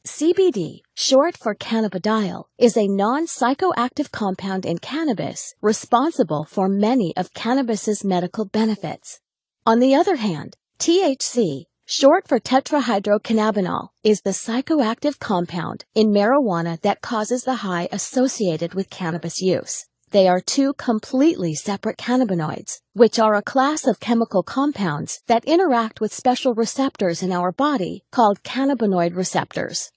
CBD, short for cannabidiol, is a non-psychoactive compound in cannabis responsible for many of cannabis's medical benefits. On the other hand, THC, short for tetrahydrocannabinol, is the psychoactive compound in marijuana that causes the high associated with cannabis use. They are two completely separate cannabinoids, which are a class of chemical compounds that interact with special receptors in our body called cannabinoid receptors.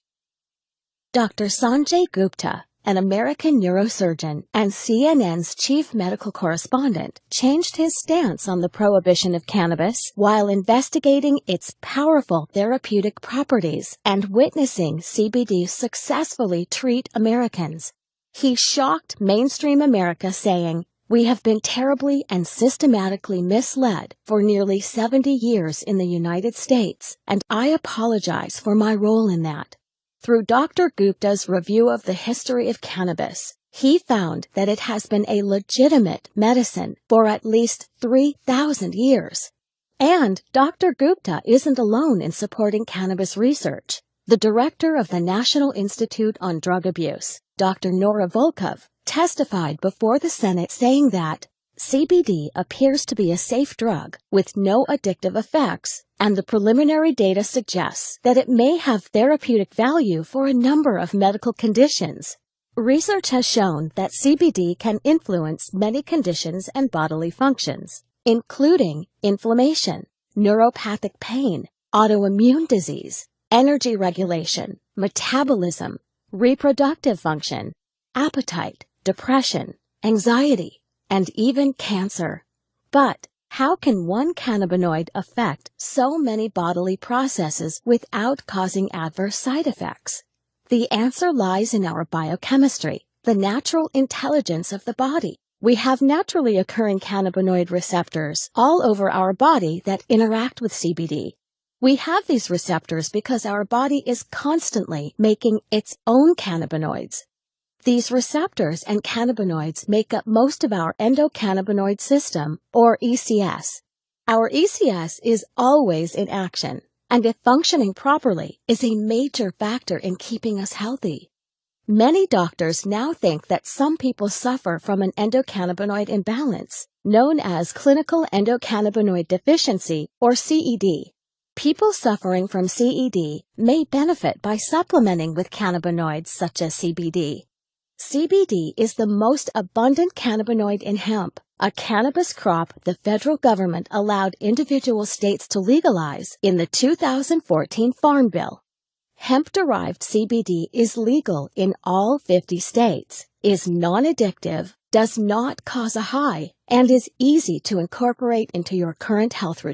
Dr. Sanjay Gupta, an American neurosurgeon and CNN's chief medical correspondent, changed his stance on the prohibition of cannabis while investigating its powerful therapeutic properties and witnessing CBD successfully treat Americans. He shocked mainstream America, saying, "We have been terribly and systematically misled for nearly 70 years in the United States, and I apologize for my role in that." Through Dr. Gupta's review of the history of cannabis, he found that it has been a legitimate medicine for at least 3,000 years. And Dr. Gupta isn't alone in supporting cannabis research. The director of the National Institute on Drug Abuse, Dr. Nora Volkov, testified before the Senate saying that CBD appears to be a safe drug with no addictive effects, and the preliminary data suggests that it may have therapeutic value for a number of medical conditions. Research has shown that CBD can influence many conditions and bodily functions, including inflammation, neuropathic pain, autoimmune disease, energy regulation, metabolism, reproductive function, appetite, depression, anxiety, and even cancer. But how can one cannabinoid affect so many bodily processes without causing adverse side effects? The answer lies in our biochemistry, the natural intelligence of the body. We have naturally occurring cannabinoid receptors all over our body that interact with CBD. We have these receptors because our body is constantly making its own cannabinoids. These receptors and cannabinoids make up most of our endocannabinoid system, or ECS. Our ECS is always in action, and if functioning properly, is a major factor in keeping us healthy. Many doctors now think that some people suffer from an endocannabinoid imbalance, known as clinical endocannabinoid deficiency, or CED. People suffering from CED may benefit by supplementing with cannabinoids such as CBD. CBD is the most abundant cannabinoid in hemp, a cannabis crop the federal government allowed individual states to legalize in the 2014 Farm Bill. Hemp-derived CBD is legal in all 50 states, is non-addictive, does not cause a high, and is easy to incorporate into your current health routine.